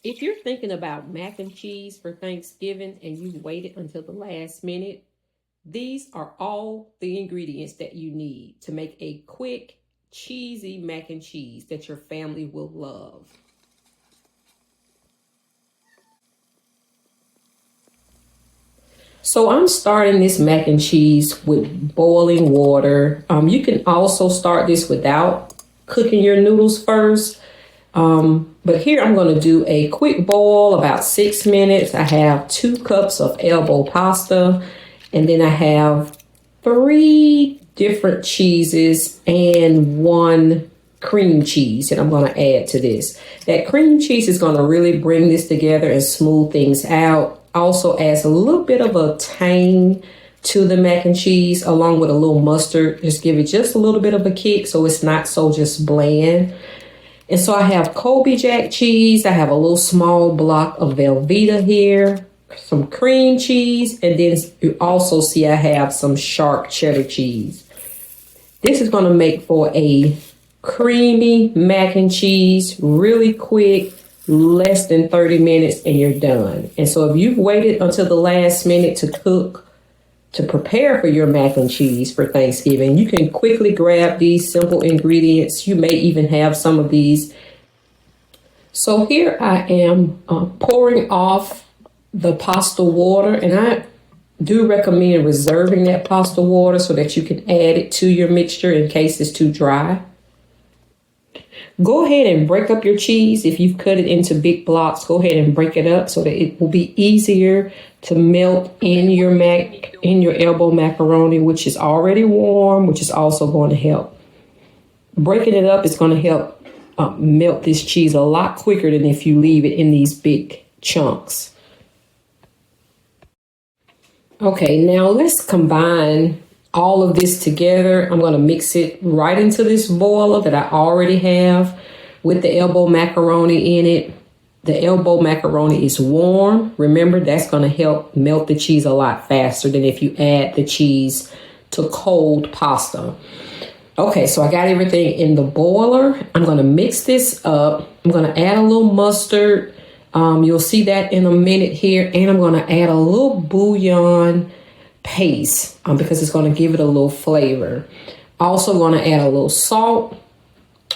If you're thinking about mac and cheese for Thanksgiving and you waited until the last minute, these are all the ingredients that you need to make a quick, cheesy mac and cheese that your family will love. So I'm starting this mac and cheese with boiling water. You can also start this without cooking your noodles first. But here I'm going to do a quick boil, about 6 minutes. I have 2 cups of elbow pasta, and then I have 3 different cheeses and 1 cream cheese that I'm going to add to this. That cream cheese is going to really bring this together and smooth things out. Also adds a little bit of a tang to the mac and cheese along with a little mustard. Just give it just a little bit of a kick so it's not so just bland. And so I have Colby Jack cheese. I have a little small block of Velveeta here, some cream cheese, and then you also see I have some sharp cheddar cheese. This is going to make for a creamy mac and cheese, really quick, less than 30 minutes, and you're done. And so if you've waited until the last minute to cook, to prepare for your mac and cheese for Thanksgiving, you can quickly grab these simple ingredients. You may even have some of these. So here I am pouring off the pasta water, and I do recommend reserving that pasta water so that you can add it to your mixture in case it's too dry. Go ahead and break up your cheese. If you've cut it into big blocks, go ahead and break it up so that it will be easier to melt in your elbow macaroni, which is already warm, which is also going to help. Breaking it up is going to help melt this cheese a lot quicker than if you leave it in these big chunks. Okay, now let's combine all of this together. I'm going to mix it right into this boiler that I already have with the elbow macaroni in it. The elbow macaroni is warm. Remember, that's going to help melt the cheese a lot faster than if you add the cheese to cold pasta. Okay, so I got everything in the boiler. I'm going to mix this up. I'm going to add a little mustard. You'll see that in a minute here. And I'm going to add a little bouillon paste because it's going to give it a little flavor. Also going to add a little salt,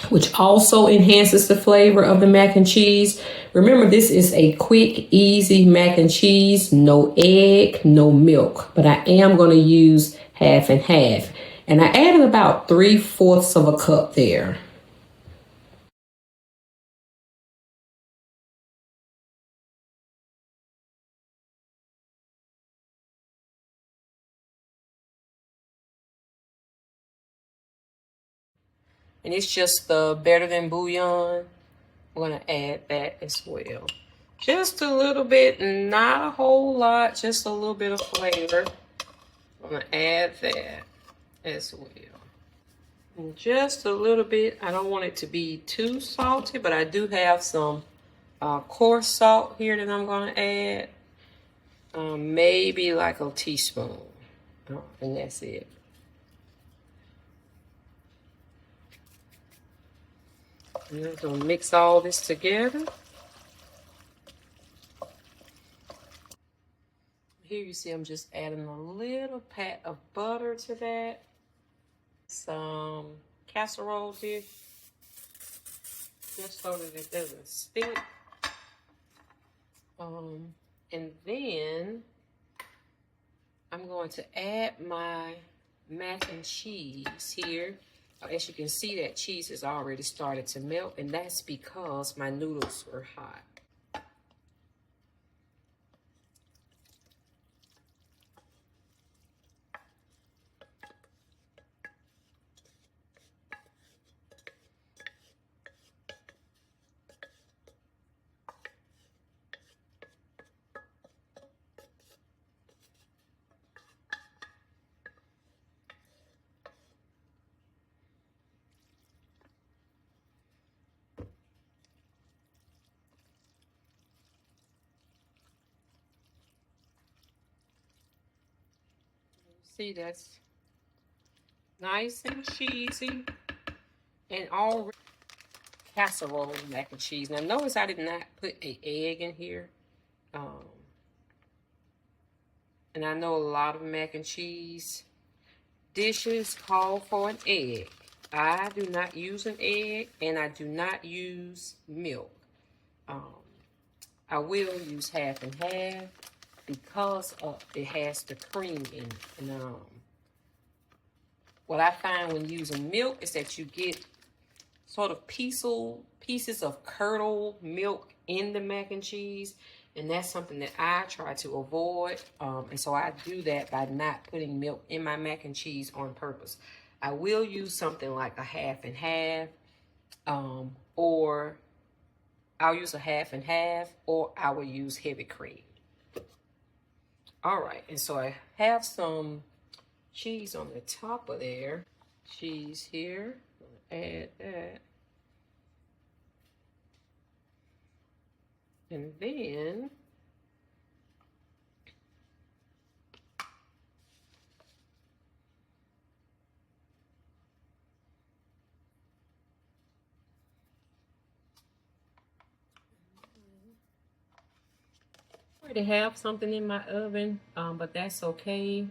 which also enhances the flavor of the mac and cheese. Remember, this is a quick, easy mac and cheese, no egg, no milk, but I am going to use half and half. And I added about 3/4 of a cup there. And it's just the better than bouillon. I'm going to add that as well. Just a little bit, not a whole lot, just a little bit of flavor. I'm going to add that as well. And just a little bit. I don't want it to be too salty, but I do have some coarse salt here that I'm going to add. Maybe like a teaspoon. And that's it. I'm just going to mix all this together. Here you see I'm just adding a little pat of butter to that. Some casserole dish, just so that it doesn't stick. And then I'm going to add my mac and cheese here. As you can see, that cheese has already started to melt, and that's because my noodles were hot. See, that's nice and cheesy and already. casserole mac and cheese. Now notice I did not put an egg in here. And I know a lot of mac and cheese dishes call for an egg. I do not use an egg, and I do not use milk. I will use half and half because it has the cream in it. And what I find when using milk is that you get sort of pieces of curdled milk in the mac and cheese, and that's something that I try to avoid. And so I do that by not putting milk in my mac and cheese on purpose. I will use something like a half and half, or I'll use a half and half, or I will use heavy cream. All right, and so I have some cheese on the top of there. Cheese here, add that. And then I already have something in my oven, but that's okay.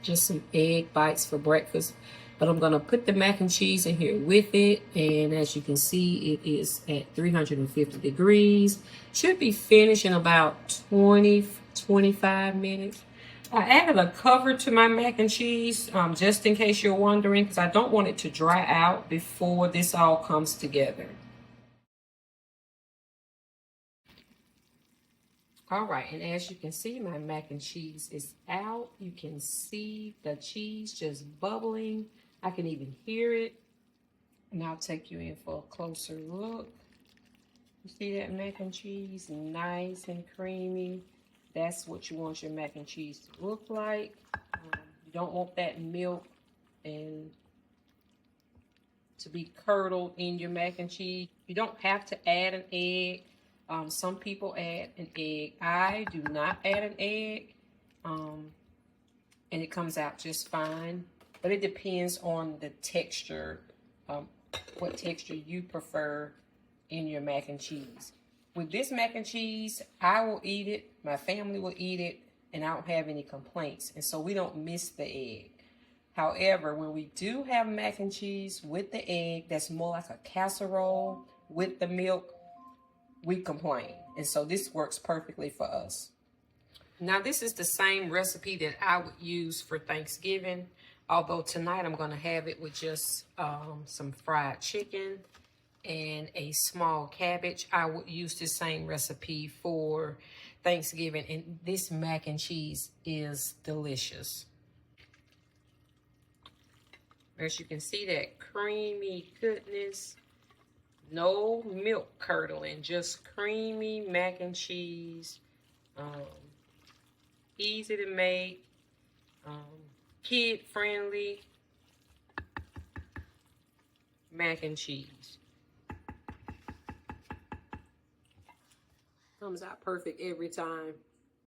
Just some egg bites for breakfast. But I'm gonna put the mac and cheese in here with it. And as you can see, it is at 350 degrees. Should be finished in about 20-25 minutes. I added a cover to my mac and cheese, just in case you're wondering, because I don't want it to dry out before this all comes together. All right, and as you can see, my mac and cheese is out. You can see the cheese just bubbling. I can even hear it. And I'll take you in for a closer look. You see that mac and cheese? Nice and creamy. That's what you want your mac and cheese to look like. You don't want that milk and to be curdled in your mac and cheese. You don't have to add an egg. Some people add an egg. I do not add an egg, and it comes out just fine. But it depends on the texture, what texture you prefer in your mac and cheese. With this mac and cheese, I will eat it, my family will eat it, and I don't have any complaints. And so we don't miss the egg. However, when we do have mac and cheese with the egg, that's more like a casserole with the milk, we complain. And so this works perfectly for us. Now this is the same recipe that I would use for Thanksgiving, although tonight I'm going to have it with just some fried chicken and a small cabbage. I would use the same recipe for Thanksgiving, and this mac and cheese is delicious. As you can see, that creamy goodness. No milk curdling, just creamy mac and cheese. Easy to make, kid friendly mac and cheese. Comes out perfect every time.